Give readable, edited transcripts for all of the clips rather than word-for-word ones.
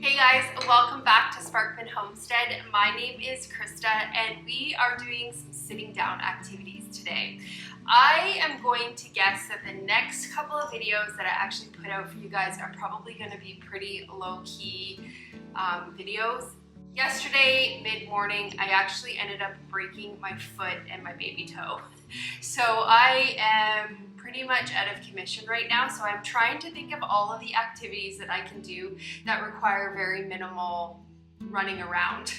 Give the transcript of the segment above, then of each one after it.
Hey guys, welcome back to Sparkman Homestead. My name is Krista and we are doing some sitting down activities today. I am going to guess that the next couple of videos that I actually put out for you guys are probably going to be pretty low-key videos. Yesterday, mid-morning, I actually ended up breaking my foot and my baby toe. So I am pretty much out of commission right now, so I'm trying to think of all of the activities that I can do that require very minimal running around,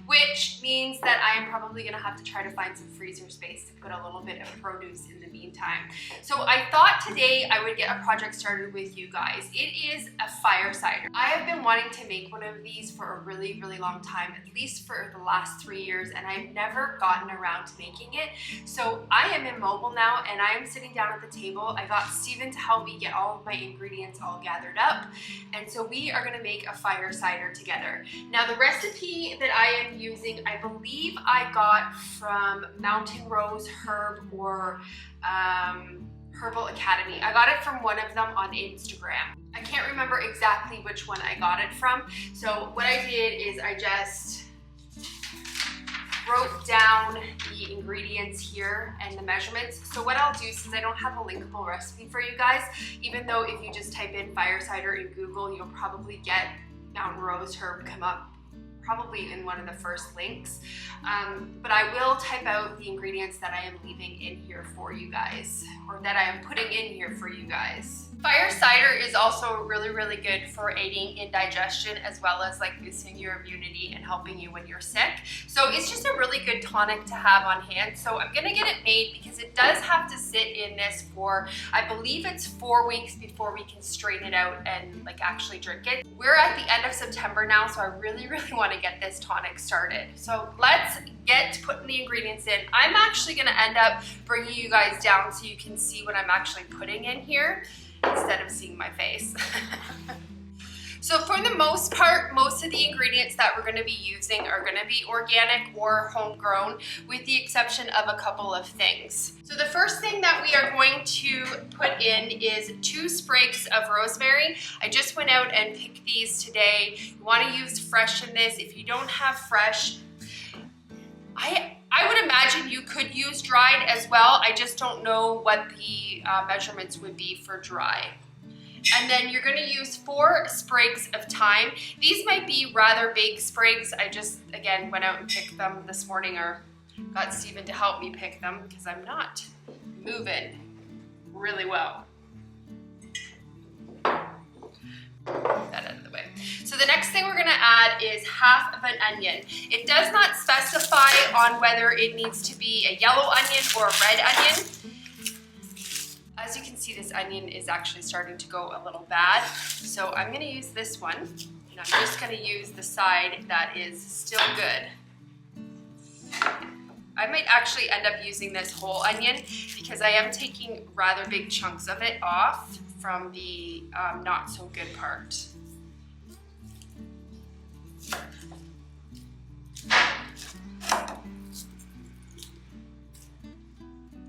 which means that I am probably gonna have to try to find some freezer space to put a little bit of produce in the meantime. So I thought today I would get a project started with you guys. It is a fire cider. I have been wanting to make one of these for a really long time, at least for the last 3 years, and I've never gotten around to making it. So I am immobile now and I am sitting down at the table. I got Steven to help me get all of my ingredients all gathered up, and so we are gonna make a fire cider together. Now the recipe that I am using, I believe I got from Mountain Rose Herb or Herbal Academy. I got it from one of them on Instagram. I can't remember exactly which one I got it from. So what I did is I just wrote down the ingredients here and the measurements. So what I'll do, since I don't have a linkable recipe for you guys, even though if you just type in fire cider in Google, you'll probably get Mountain Rose Herb come up probably in one of the first links, but I will type out the ingredients that I am leaving in here for you guys, or that I am putting in here for you guys. Fire cider is also really good for aiding in digestion, as well as like boosting your immunity and helping you when you're sick. So it's just a really good tonic to have on hand. So I'm gonna get it made because it does have to sit in this for, I believe it's 4 weeks before we can strain it out and like actually drink it. We're at the end of September now, so I really want to get this tonic started. So let's get to putting the ingredients in. I'm actually gonna end up bringing you guys down so you can see what I'm actually putting in here, instead of seeing my face. So for the most part, most of the ingredients that we're gonna be using are gonna be organic or homegrown, with the exception of a couple of things. So the first thing that we are going to put in is 2 sprigs of rosemary. I just went out and picked these today. You wanna use fresh in this. If you don't have fresh, I would imagine you could use dried as well. I just don't know what the measurements would be for dry. And then you're gonna use 4 sprigs of thyme. These might be rather big sprigs. I just, again, went out and picked them this morning, or got Steven to help me pick them because I'm not moving really well. That out of the way. So the next thing we're gonna add is half of an onion. It does not specify on whether it needs to be a yellow onion or a red onion. As you can see, this onion is actually starting to go a little bad. So I'm gonna use this one, and I'm just gonna use the side that is still good. I might actually end up using this whole onion because I am taking rather big chunks of it off from the not so good part.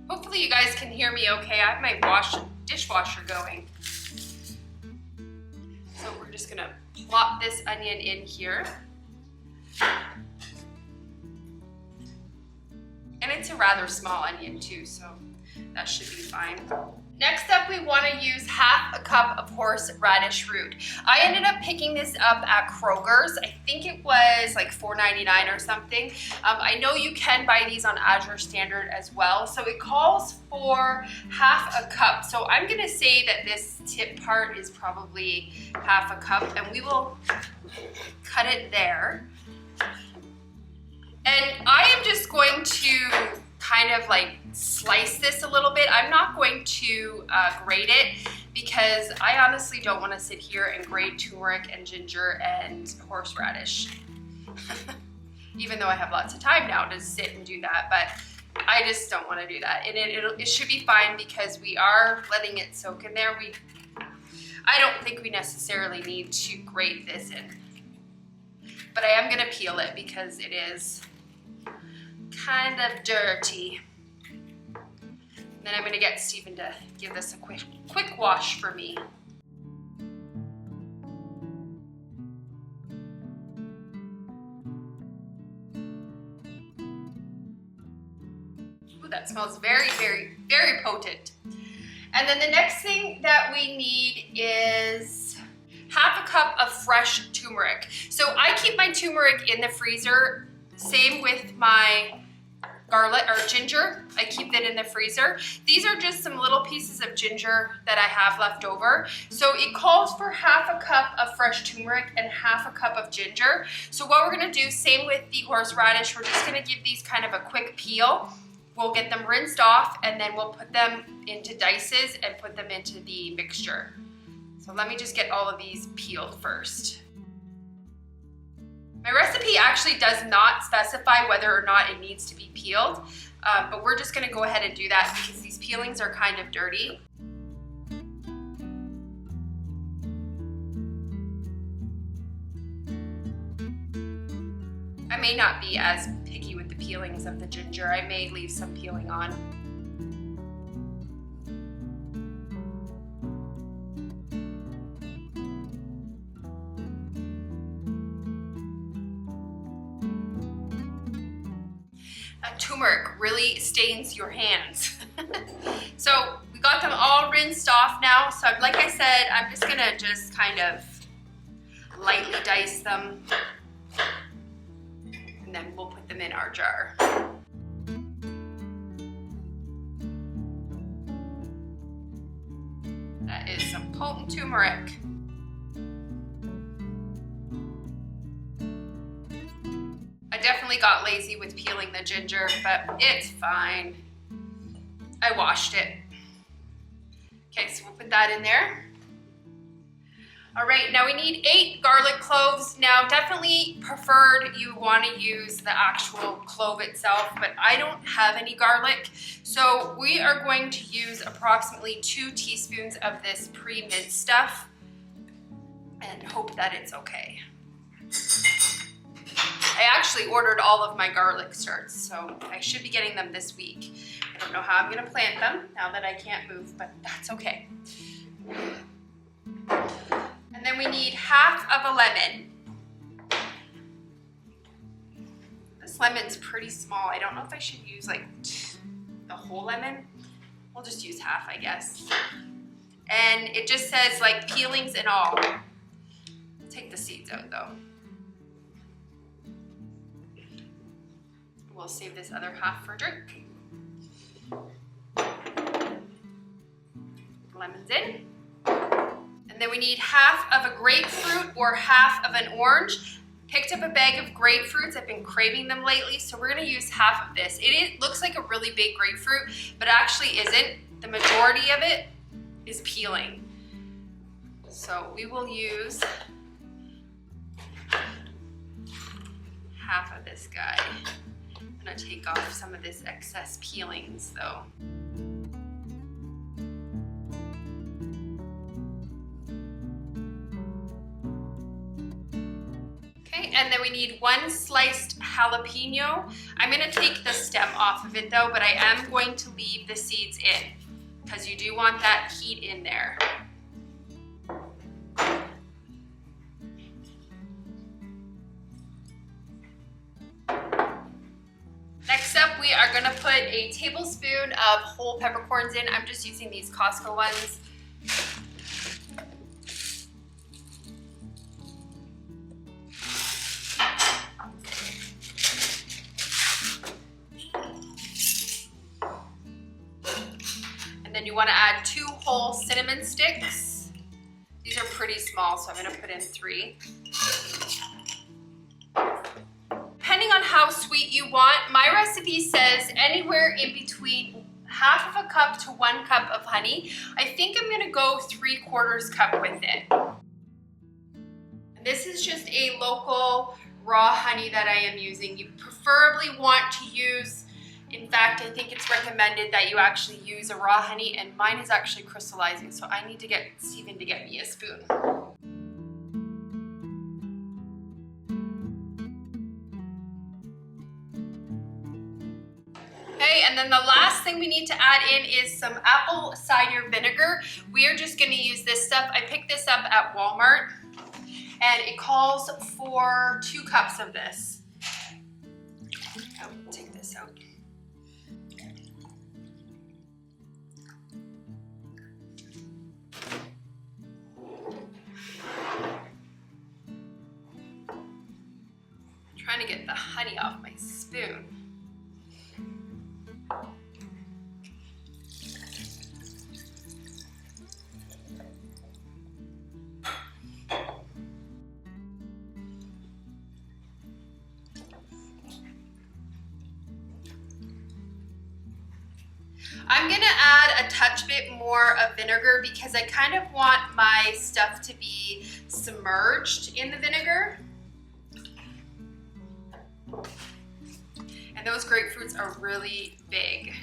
Hopefully you guys can hear me okay. I have my dishwasher going. So we're just gonna plop this onion in here. And it's a rather small onion too, so that should be fine. Next up, we want to use half a cup of horseradish root. I ended up picking this up at Kroger's. I think it was like $4.99 or something. I know you can buy these on Azure Standard as well. So it calls for half a cup. So I'm gonna say that this tip part is probably half a cup, and we will cut it there. And I am just going to kind of like slice this a little bit. I'm not going to grate it because I honestly don't want to sit here and grate turmeric and ginger and horseradish. Even though I have lots of time now to sit and do that, but I just don't want to do that. And it should be fine because we are letting it soak in there. I don't think we necessarily need to grate this in, but I am going to peel it because it is kind of dirty. And then I'm gonna get Steven to give this a quick wash for me. that smells very, very, very potent. And then the next thing that we need is half a cup of fresh turmeric. So I keep my turmeric in the freezer. Same with my garlic or ginger. I keep that in the freezer. These are just some little pieces of ginger that I have left over. So it calls for half a cup of fresh turmeric and half a cup of ginger. So what we're gonna do, same with the horseradish, we're just gonna give these kind of a quick peel. We'll get them rinsed off and then we'll put them into dices and put them into the mixture. So let me just get all of these peeled first. My recipe actually does not specify whether or not it needs to be peeled, but we're just gonna go ahead and do that because these peelings are kind of dirty. I may not be as picky with the peelings of the ginger. I may leave some peeling on. Turmeric really stains your hands. So we got them all rinsed off now. So like I said, I'm just gonna kind of lightly dice them. And then we'll put them in our jar. That is some potent turmeric. I definitely got lazy with peeling the ginger, but it's fine. I washed it. Okay, so we'll put that in there. All right, now we need 8 garlic cloves. Now, definitely preferred you want to use the actual clove itself, but I don't have any garlic. So we are going to use approximately 2 teaspoons of this pre-minced stuff and hope that it's okay. I actually ordered all of my garlic starts, so I should be getting them this week. I don't know how I'm gonna plant them now that I can't move, but that's okay. And then we need half of a lemon. This lemon's pretty small. I don't know if I should use like the whole lemon. We'll just use half, I guess. And it just says like peelings and all. I'll take the seeds out though. We'll save this other half for drink. Lemon's in. And then we need half of a grapefruit or half of an orange. Picked up a bag of grapefruits. I've been craving them lately, so we're gonna use half of this. It looks like a really big grapefruit, but actually isn't. The majority of it is peeling. So we will use half of this guy. I'm gonna take off some of this excess peelings though. Okay, and then we need 1 sliced jalapeno. I'm gonna take the stem off of it though, but I am going to leave the seeds in because you do want that heat in there. Next up, we are gonna put a tablespoon of whole peppercorns in. I'm just using these Costco ones. And then you wanna add 2 whole cinnamon sticks. These are pretty small, so I'm gonna put in 3. Depending on how sweet you want, my recipe says anywhere in between half of a cup to 1 cup of honey. I think I'm gonna go 3/4 cup with it. This is just a local raw honey that I am using. You preferably want to use, in fact, I think it's recommended that you actually use a raw honey, and mine is actually crystallizing, so I need to get Steven to get me a spoon. Okay, and then the last thing we need to add in is some apple cider vinegar. We are just gonna use this stuff. I picked this up at Walmart, and it calls for 2 cups of this. Oh, take this out. trying to get the honey off my spoon. I'm gonna add a touch bit more of vinegar because I kind of want my stuff to be submerged in the vinegar. And those grapefruits are really big.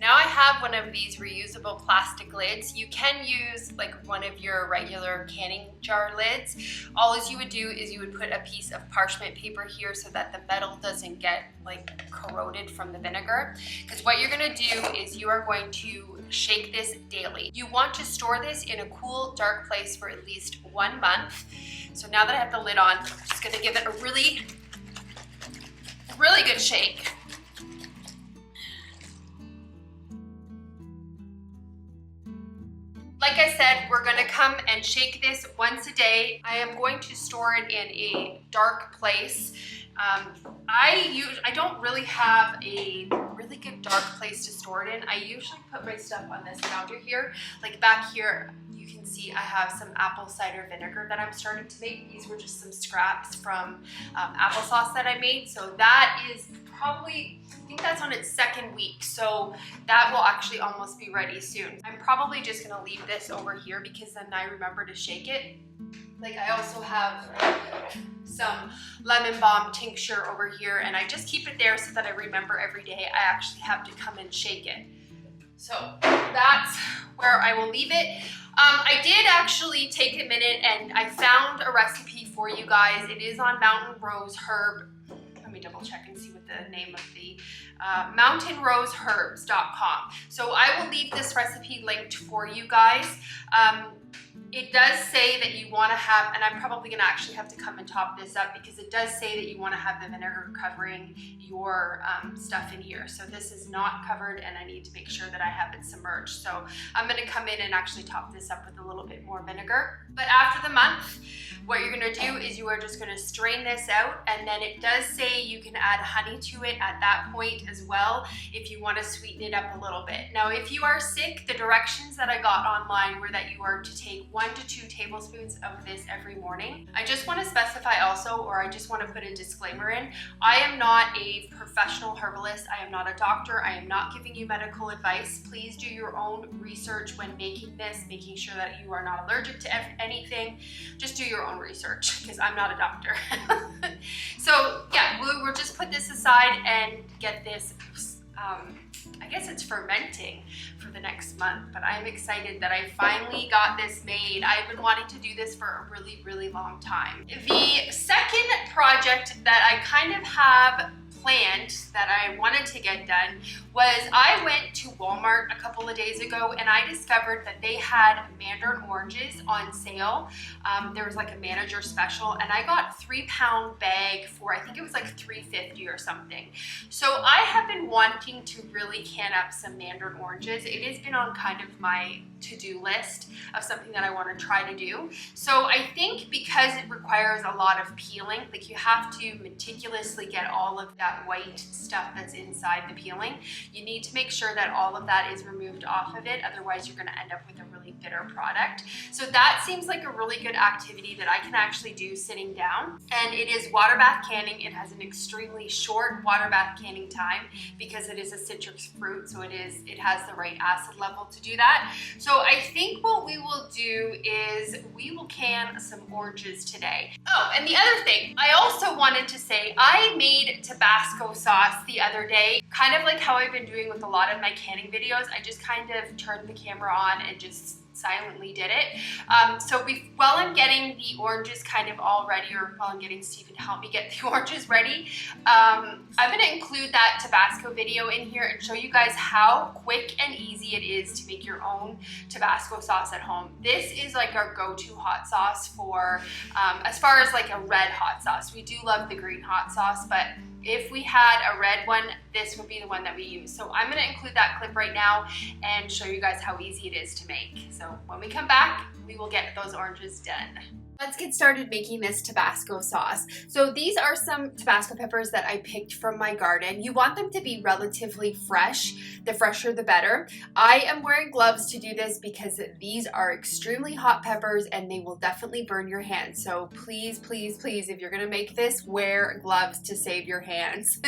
Now I have one of these reusable plastic lids. You can use like one of your regular canning jar lids. All you would do is you would put a piece of parchment paper here so that the metal doesn't get like corroded from the vinegar. Because what you're gonna do is you are going to shake this daily. You want to store this in a cool, dark place for at least 1 month. So now that I have the lid on, I'm just gonna give it a really good shake. Like I said, we're gonna come and shake this once a day. I am going to store it in a dark place. I don't really have a really good dark place to store it in. I usually put my stuff on this counter here. Like back here, you can see I have some apple cider vinegar that I'm starting to make. These were just some scraps from applesauce that I made. So that is probably, I think that's on its 2nd week. So that will actually almost be ready soon. I'm probably just gonna leave this over here because then I remember to shake it. Like I also have some lemon balm tincture over here and I just keep it there so that I remember every day I actually have to come and shake it. So that's where I will leave it. I did actually take a minute and I found a recipe for you guys. It is on Mountain Rose Herb. Let me double check and see what the name of the mountainroseherbs.com. So I will leave this recipe linked for you guys. It does say that you want to have, and I'm probably going to actually have to come and top this up because it does say that you want to have the vinegar covering your stuff in here. So this is not covered and I need to make sure that I have it submerged. So I'm going to come in and actually top this up with a little bit more vinegar. But after the month, what you're going to do is you are just going to strain this out, and then it does say you can add honey to it at that point as well if you want to sweeten it up a little bit. Now if you are sick, the directions that I got online were that you are to take 1 to 2 tablespoons of this every morning. I just want to specify also, or I just want to put a disclaimer in, I am not a professional herbalist. I am not a doctor. I am not giving you medical advice. Please do your own research when making this, making sure that you are not allergic to anything. Just do your own research because I'm not a doctor. So yeah, we'll just put this aside and get this, I guess it's fermenting for the next month, but I'm excited that I finally got this made. I've been wanting to do this for a really long time. The second project that I kind of have planned that I wanted to get done was I went to Walmart a couple of days ago and I discovered that they had mandarin oranges on sale. There was like a manager special and I got a 3-pound bag for, I think it was like $3.50 or something. So I have been wanting to really can up some mandarin oranges. It has been on kind of my to-do list of something that I want to try to do. So I think because it requires a lot of peeling, like you have to meticulously get all of that white stuff that's inside the peeling, you need to make sure that all of that is removed off of it, otherwise you're going to end up with a really bitter product. So that seems like a really good activity that I can actually do sitting down, and it is water bath canning. It has an extremely short water bath canning time because it is a citrus fruit, so it has the right acid level to do that. So I think what we will do is we will can some oranges today. Oh, and the other thing, I also wanted to say I made Tabasco sauce the other day, kind of like how I've been doing with a lot of my canning videos. I just kind of turned the camera on and just silently did it. So while I'm getting the oranges kind of all ready, or while I'm getting Stephen to help me get the oranges ready, I'm going to include that Tabasco video in here and show you guys how quick and easy it is to make your own Tabasco sauce at home. This is like our go-to hot sauce for, as far as like a red hot sauce. We do love the green hot sauce, but if we had a red one, this would be the one that we use. So I'm going to include that clip right now and show you guys how easy it is to make. So So when we come back, we will get those oranges done. Let's get started making this Tabasco sauce. So these are some Tabasco peppers that I picked from my garden. You want them to be relatively fresh. The fresher the better. I am wearing gloves to do this because these are extremely hot peppers and they will definitely burn your hands. So please, please, please, if you're gonna make this, wear gloves to save your hands.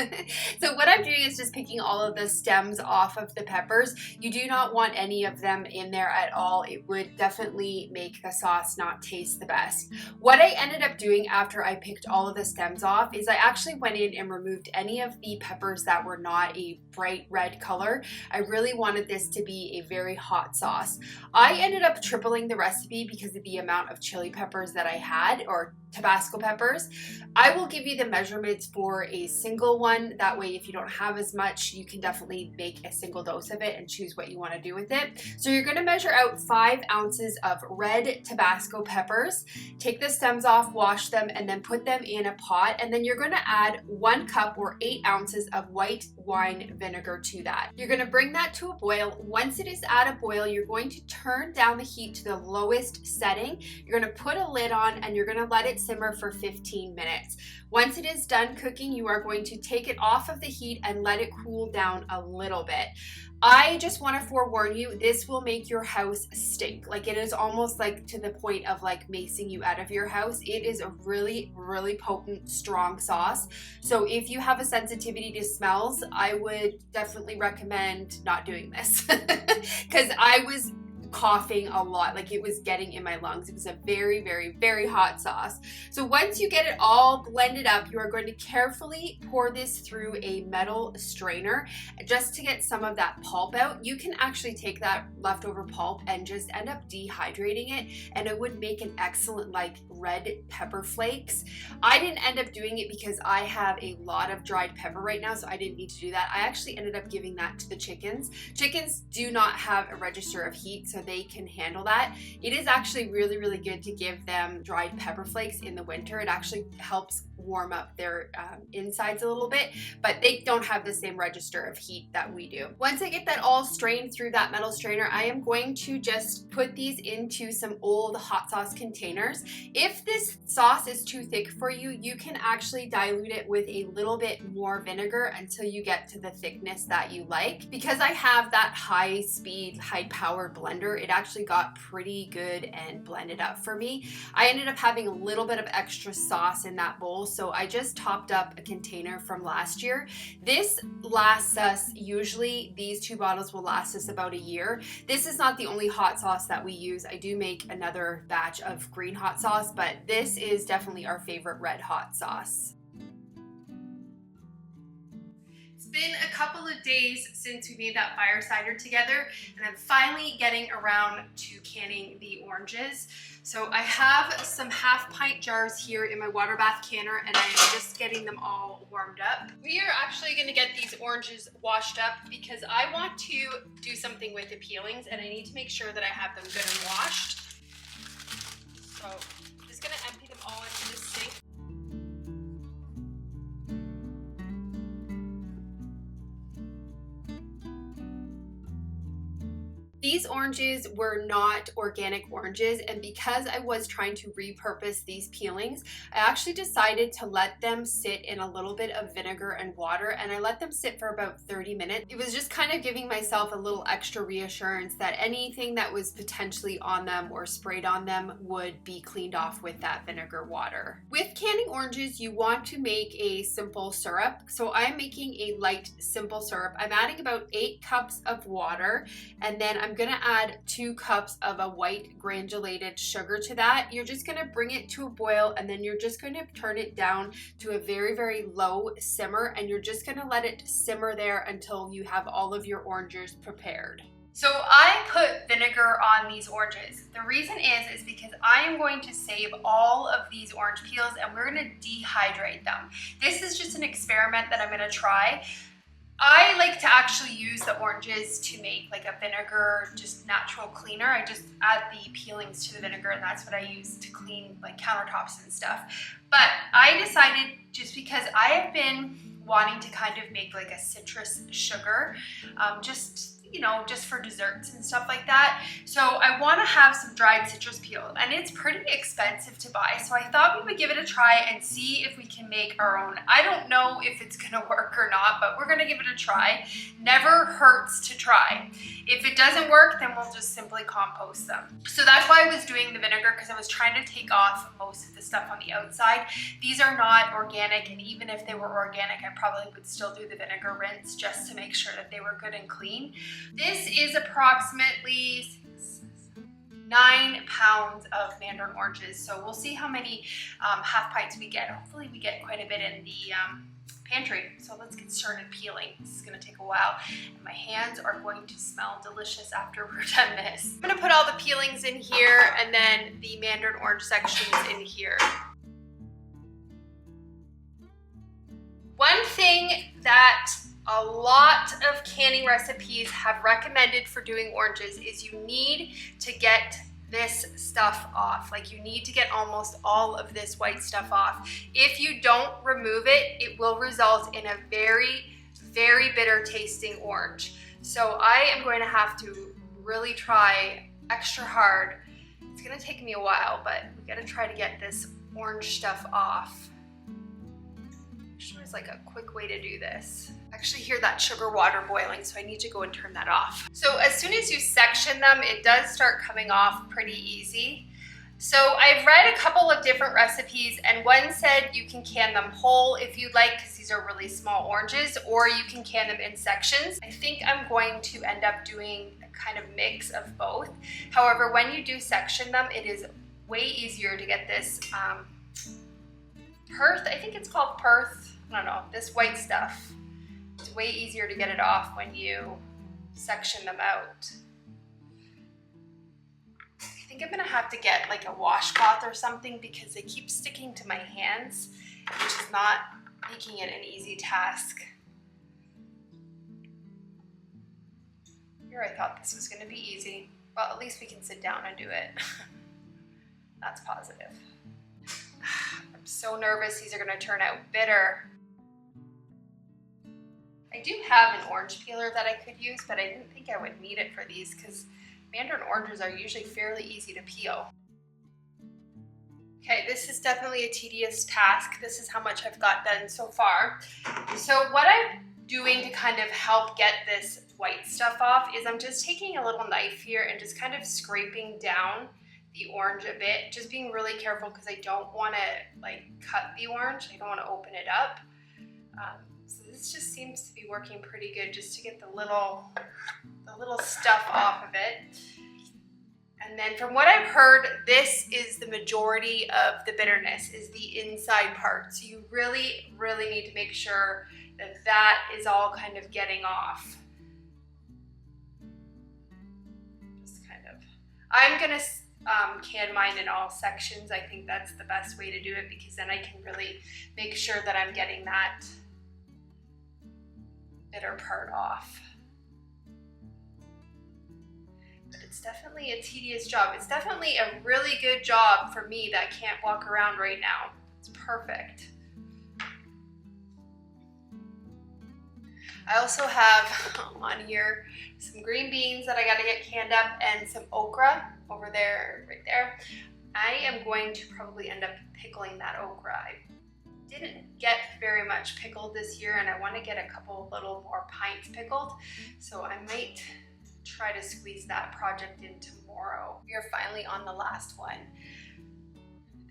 So what I'm doing is just picking all of the stems off of the peppers. You do not want any of them in there at all. It would definitely make the sauce not taste the best. What I ended up doing after I picked all of the stems off is I actually went in and removed any of the peppers that were not a bright red color. I really wanted this to be a very hot sauce. I ended up tripling the recipe because of the amount of chili peppers that I had, or Tabasco peppers. I will give you the measurements for a single one. That way, if you don't have as much, you can definitely make a single dose of it and choose what you want to do with it. So you're going to measure out 5 ounces of red Tabasco peppers. Take the stems off, wash them, and then put them in a pot. And then you're going to add 1 cup or 8 ounces of white wine vinegar to that. You're going to bring that to a boil. Once it is at a boil, you're going to turn down the heat to the lowest setting. You're going to put a lid on and you're going to let it simmer for 15 minutes. Once it is done cooking, you are going to take it off of the heat and let it cool down a little bit. I just want to forewarn you, this will make your house stink. Like, it is almost like to the point of like macing you out of your house. It is a really, really potent, strong sauce. So if you have a sensitivity to smells, I would definitely recommend not doing this because I was coughing a lot, like it was getting in my lungs. It was a very, very, very hot sauce. So once you get it all blended up, you are going to carefully pour this through a metal strainer just to get some of that pulp out. You can actually take that leftover pulp and just end up dehydrating it, and it would make an excellent like red pepper flakes. I didn't end up doing it because I have a lot of dried pepper right now, so I didn't need to do that. I actually ended up giving that to the chickens. Chickens do not have a register of heat, so they can handle that. It is actually really, really good to give them dried pepper flakes in the winter. It actually helps warm up their insides a little bit, but they don't have the same register of heat that we do. Once I get that all strained through that metal strainer, I am going to just put these into some old hot sauce containers. If this sauce is too thick for you, you can actually dilute it with a little bit more vinegar until you get to the thickness that you like. Because I have that high speed, high power blender, it actually got pretty good and blended up for me. I ended up having a little bit of extra sauce in that bowl, so I just topped up a container from last year. This lasts us, usually these 2 bottles will last us about a year. This is not the only hot sauce that we use. I do make another batch of green hot sauce, but this is definitely our favorite red hot sauce. It's been a couple of days since we made that fire cider together, and I'm finally getting around to canning the oranges. So I have some 1/2 pint jars here in my water bath canner, and I'm just getting them all warmed up. We are actually going to get these oranges washed up because I want to do something with the peelings, and I need to make sure that I have them good and washed. So I'm just going to empty them all into this sink. These oranges were not organic oranges, and because I was trying to repurpose these peelings, I actually decided to let them sit in a little bit of vinegar and water, and I let them sit for about 30 minutes. It was just kind of giving myself a little extra reassurance that anything that was potentially on them or sprayed on them would be cleaned off with that vinegar water. With canning oranges, you want to make a simple syrup. So I'm making a light simple syrup. I'm adding about 8 cups of water, and then I'm going to add 2 cups of a white granulated sugar to that. You're just going to bring it to a boil, and then you're just going to turn it down to a very, very low simmer, and you're just going to let it simmer there until you have all of your oranges prepared. So I put vinegar on these oranges. The reason is because I am going to save all of these orange peels and we're going to dehydrate them. This is just an experiment that I'm going to try. I like to actually use the oranges to make like a vinegar, just natural cleaner. I just add the peelings to the vinegar, and that's what I use to clean like countertops and stuff. But I decided, just because I have been wanting to kind of make like a citrus sugar, just for desserts and stuff like that. So I want to have some dried citrus peel, and it's pretty expensive to buy, so I thought we would give it a try and see if we can make our own. I don't know if it's gonna work or not, but we're gonna give it a try. Never hurts to try. If it doesn't work, then we'll just simply compost them. So that's why I was doing the vinegar, because I was trying to take off most of the stuff on the outside. These are not organic, and even if they were organic, I probably would still do the vinegar rinse just to make sure that they were good and clean. This is approximately 9 pounds of mandarin oranges, so we'll see how many half pints we get. Hopefully we get quite a bit in the pantry. So let's get started peeling. This is going to take a while, and my hands are going to smell delicious after we're done this. I'm going to put all the peelings in here and then the mandarin orange sections in here. One thing that a lot of canning recipes have recommended for doing oranges is you need to get this stuff off. Like, you need to get almost all of this white stuff off. If you don't remove it, it will result in a very, very bitter tasting orange. So I am going to have to really try extra hard. It's gonna take me a while, but we gotta try to get this orange stuff off. There's like a quick way to do this. I actually hear that sugar water boiling, so I need to go and turn that off. So as soon as you section them, it does start coming off pretty easy. So I've read a couple of different recipes, and one said you can can them whole if you'd like, because these are really small oranges, or you can can them in sections. I think I'm going to end up doing a kind of mix of both. However, when you do section them, it is way easier to get this Perth, I think it's called Perth. I don't know, this white stuff. It's way easier to get it off when you section them out. I think I'm gonna have to get like a washcloth or something, because they keep sticking to my hands, which is not making it an easy task. Here I thought this was gonna be easy. Well, at least we can sit down and do it. That's positive. I'm so nervous these are gonna turn out bitter. I do have an orange peeler that I could use, but I didn't think I would need it for these because mandarin oranges are usually fairly easy to peel. Okay, this is definitely a tedious task. This is how much I've got done so far. So what I'm doing to kind of help get this white stuff off is I'm just taking a little knife here and just kind of scraping down the orange a bit, just being really careful because I don't want to like cut the orange. I don't want to open it up. So this just seems to be working pretty good, just to get the little stuff off of it. And then from what I've heard, this is the majority of the bitterness, is the inside part. So you really, really need to make sure that that is all kind of getting off. Just kind of, I'm gonna can mine in all sections. I think that's the best way to do it, because then I can really make sure that I'm getting that bitter part off. But it's definitely a tedious job. It's definitely a really good job for me that can't walk around right now. It's perfect. I also have on here some green beans that I got to get canned up, and some okra over there, right there. I am going to probably end up pickling that okra. I didn't get very much pickled this year, and I want to get a couple little more pints pickled, so I might try to squeeze that project in tomorrow. We are finally on the last one.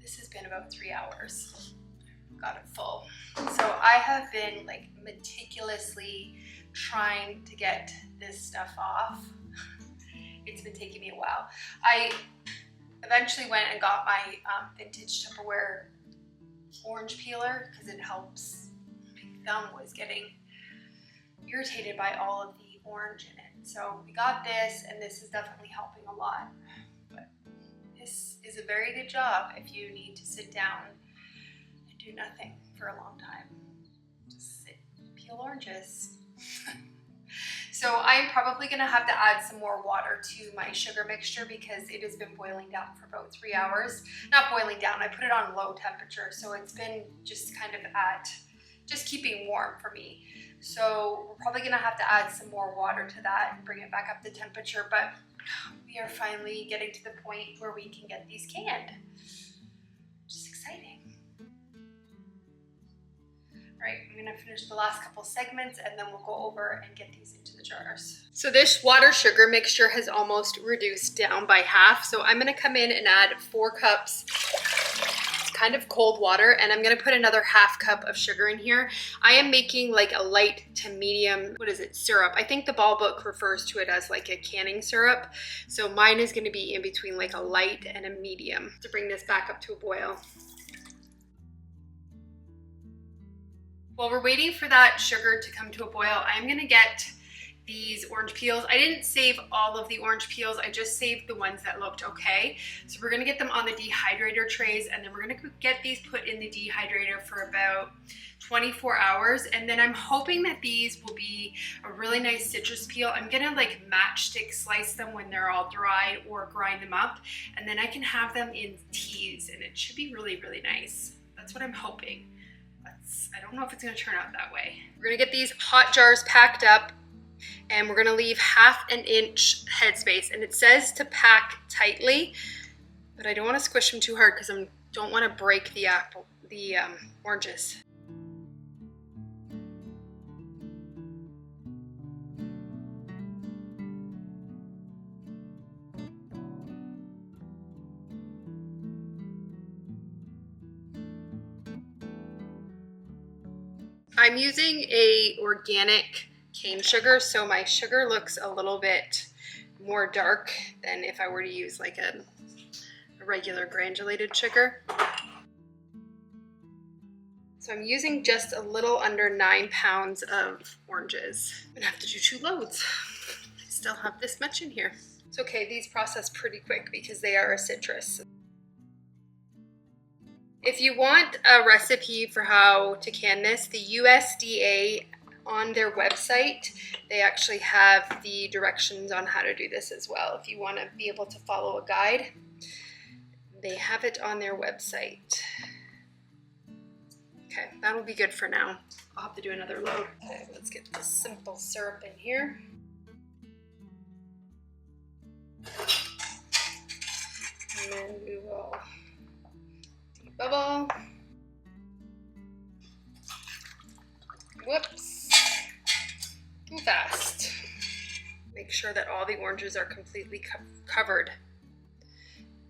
This has been about 3 hours. Got it full. So I have been like meticulously trying to get this stuff off. It's been taking me a while. I eventually went and got my vintage Tupperware orange peeler, because it helps. My thumb was getting irritated by all of the orange in it. So we got this, and this is definitely helping a lot. But this is a very good job if you need to sit down and do nothing for a long time. Just sit, peel oranges. So I'm probably gonna have to add some more water to my sugar mixture, because it has been boiling down for about 3 hours. Not boiling down, I put it on low temperature, so it's been just kind of at, just keeping warm for me. So we're probably gonna have to add some more water to that and bring it back up to temperature, but we are finally getting to the point where we can get these canned. Just exciting. All right, I'm gonna finish the last couple segments and then we'll go over and get these into the jars. So this water sugar mixture has almost reduced down by half. So I'm gonna come in and add 4 cups kind of cold water, and I'm gonna put another half cup of sugar in here. I am making like a light to medium, what is it, syrup. I think the ball book refers to it as like a canning syrup. So mine is gonna be in between like a light and a medium to bring this back up to a boil. While we're waiting for that sugar to come to a boil, I'm gonna get these orange peels. I didn't save all of the orange peels, I just saved the ones that looked okay. So we're gonna get them on the dehydrator trays, and then we're gonna get these put in the dehydrator for about 24 hours. And then I'm hoping that these will be a really nice citrus peel. I'm gonna like matchstick slice them when they're all dry or grind them up. And then I can have them in teas and it should be really, really nice. That's what I'm hoping. I don't know if it's gonna turn out that way. We're gonna get these hot jars packed up, and we're gonna leave 1/2 inch headspace. And it says to pack tightly, but I don't wanna squish them too hard because I don't wanna break the oranges. I'm using a organic cane sugar, so my sugar looks a little bit more dark than if I were to use like a regular granulated sugar. So I'm using just a little under 9 pounds of oranges. I'm gonna have to do 2 loads. I still have this much in here. It's okay, these process pretty quick because they are a citrus. If you want a recipe for how to can this, the USDA on their website, they actually have the directions on how to do this as well. If you want to be able to follow a guide, they have it on their website. Okay, that'll be good for now. I'll have to do another load. Okay, let's get this simple syrup in here. And then we will bubble. Whoops. Too fast. Make sure that all the oranges are completely covered.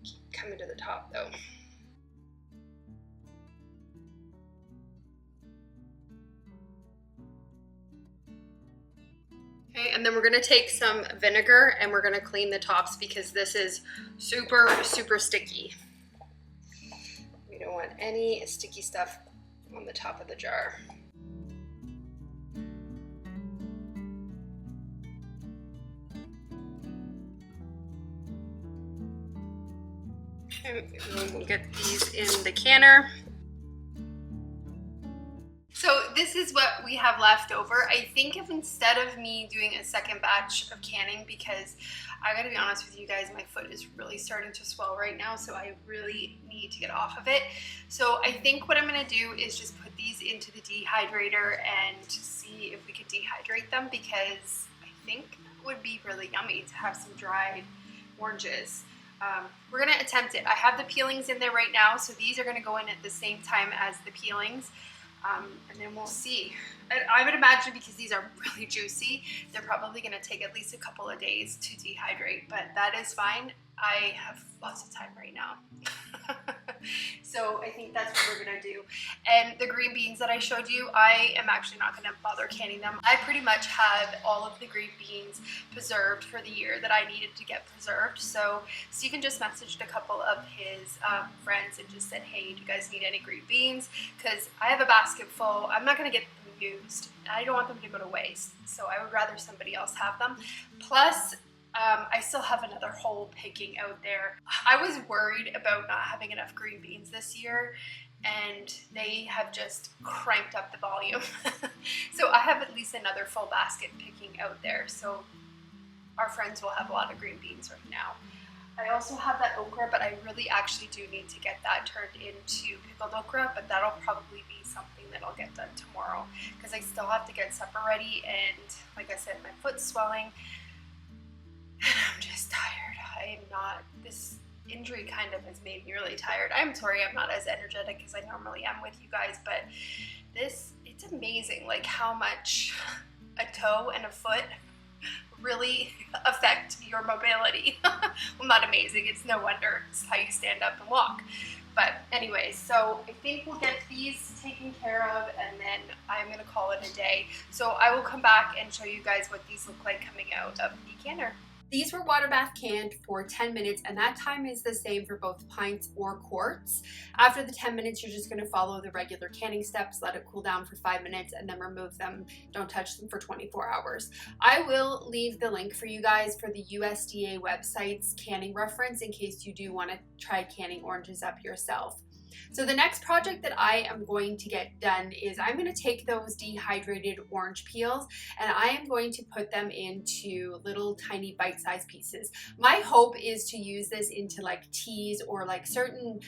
Keep coming to the top though. Okay, and then we're gonna take some vinegar and we're gonna clean the tops because this is super, super sticky. We don't want any sticky stuff on the top of the jar. Okay, we'll get these in the canner. So this is what we have left over. I think if instead of me doing a second batch of canning, because I gotta be honest with you guys, my foot is really starting to swell right now, so I really need to get off of it. So I think what I'm gonna do is just put these into the dehydrator and see if we could dehydrate them, because I think it would be really yummy to have some dried oranges. We're gonna attempt it. I have the peelings in there right now, so these are gonna go in at the same time as the peelings. And then we'll see. I would imagine because these are really juicy, they're probably gonna take at least a couple of days to dehydrate, but that is fine. I have lots of time right now. So I think that's what we're gonna do. And the green beans that I showed you, I am actually not gonna bother canning them. I pretty much had all of the green beans preserved for the year that I needed to get preserved. So Stephen just messaged a couple of his friends and just said, hey, do you guys need any green beans? Because I have a basket full. I'm not gonna get them used. I don't want them to go to waste. So I would rather somebody else have them. Plus, I still have another whole picking out there. I was worried about not having enough green beans this year, and they have just cranked up the volume. So I have at least another full basket picking out there. So our friends will have a lot of green beans right now. I also have that okra, but I really actually do need to get that turned into pickled okra, but that'll probably be something that I'll get done tomorrow because I still have to get supper ready, and like I said, my foot's swelling. and I'm just tired. I am not, this injury kind of has made me really tired. I'm sorry I'm not as energetic as I normally am with you guys, but it's amazing like how much a toe and a foot really affect your mobility. Well, not amazing, it's no wonder, it's how you stand up and walk. But anyways, so I think we'll get these taken care of and then I'm gonna call it a day. So I will come back and show you guys what these look like coming out of the canner. These were water bath canned for 10 minutes, and that time is the same for both pints or quarts. After the 10 minutes, you're just gonna follow the regular canning steps, let it cool down for 5 minutes, and then remove them. Don't touch them for 24 hours. I will leave the link for you guys for the USDA website's canning reference in case you do wanna try canning oranges up yourself. So the next project that I am going to get done is I'm going to take those dehydrated orange peels and I am going to put them into little tiny bite-sized pieces. My hope is to use this into like teas or like certain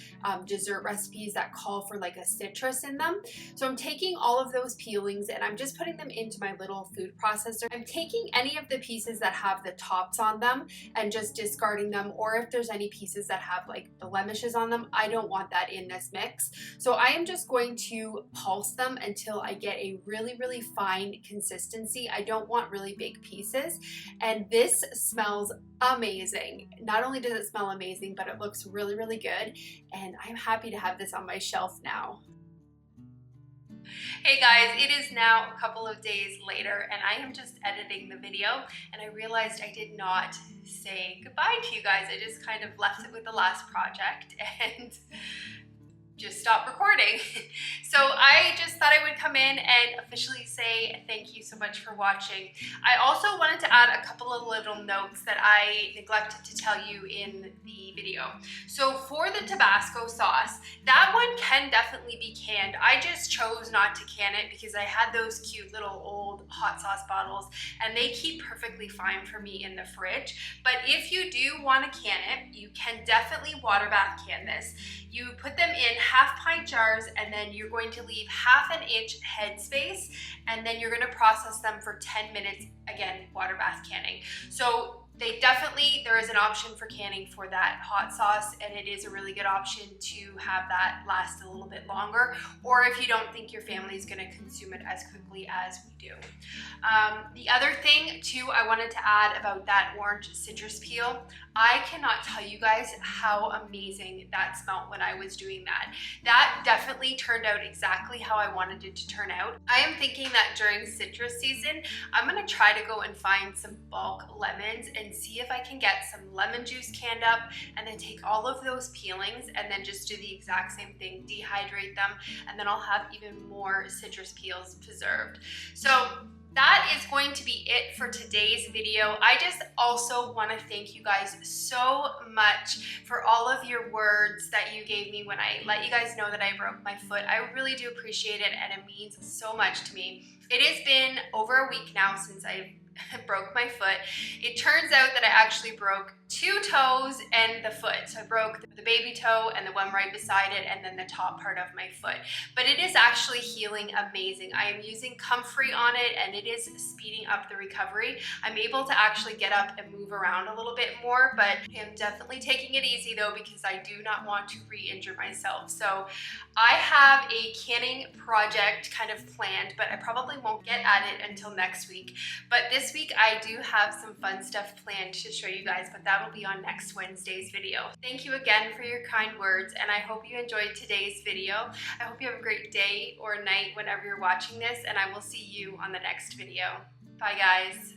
dessert recipes that call for like a citrus in them. So I'm taking all of those peelings and I'm just putting them into my little food processor. I'm taking any of the pieces that have the tops on them and just discarding them, or if there's any pieces that have like the blemishes on them, I don't want that in this mix. So I am just going to pulse them until I get a really fine consistency. I don't want really big pieces, and this smells amazing. Not only does it smell amazing, but it looks really good, and I'm happy to have this on my shelf now. Hey guys, it is now a couple of days later and I am just editing the video and I realized I did not say goodbye to you guys. I just kind of left it with the last project and just stopped recording. So I just thought I would come in and officially say thank you so much for watching. I also wanted to add a couple of little notes that I neglected to tell you in the video. So for the Tabasco sauce, that one can definitely be canned. I just chose not to can it because I had those cute little old hot sauce bottles and they keep perfectly fine for me in the fridge. But if you do want to can it, you can definitely water bath can this. You put them in half-pint jars and then you're going to leave half an inch headspace and then you're going to process them for 10 minutes, again, water bath canning. So they definitely, there is an option for canning for that hot sauce and it is a really good option to have that last a little bit longer, or if you don't think your family is going to consume it as quickly as we do. The other thing too I wanted to add about that orange citrus peel, I cannot tell you guys how amazing that smelled when I was doing that. That definitely turned out exactly how I wanted it to turn out. I am thinking that during citrus season, I'm going to try to go and find some bulk lemons and see if I can get some lemon juice canned up and then take all of those peelings and then just do the exact same thing, dehydrate them, and then I'll have even more citrus peels preserved. So that is going to be it for today's video. I just also want to thank you guys so much for all of your words that you gave me when I let you guys know that I broke my foot. I really do appreciate it and it means so much to me. It has been over a week now since I broke my foot. It turns out that I actually broke 2 toes and the foot. So I broke the baby toe and the one right beside it and then the top part of my foot. But it is actually healing amazing. I am using Comfrey on it and it is speeding up the recovery. I'm able to actually get up and move around a little bit more, but I'm definitely taking it easy though because I do not want to re-injure myself. So I have a canning project kind of planned, but I probably won't get at it until next week. But this week I do have some fun stuff planned to show you guys, but that will be on next Wednesday's video. Thank you again for your kind words and I hope you enjoyed today's video. I hope you have a great day or night whenever you're watching this and I will see you on the next video. Bye guys.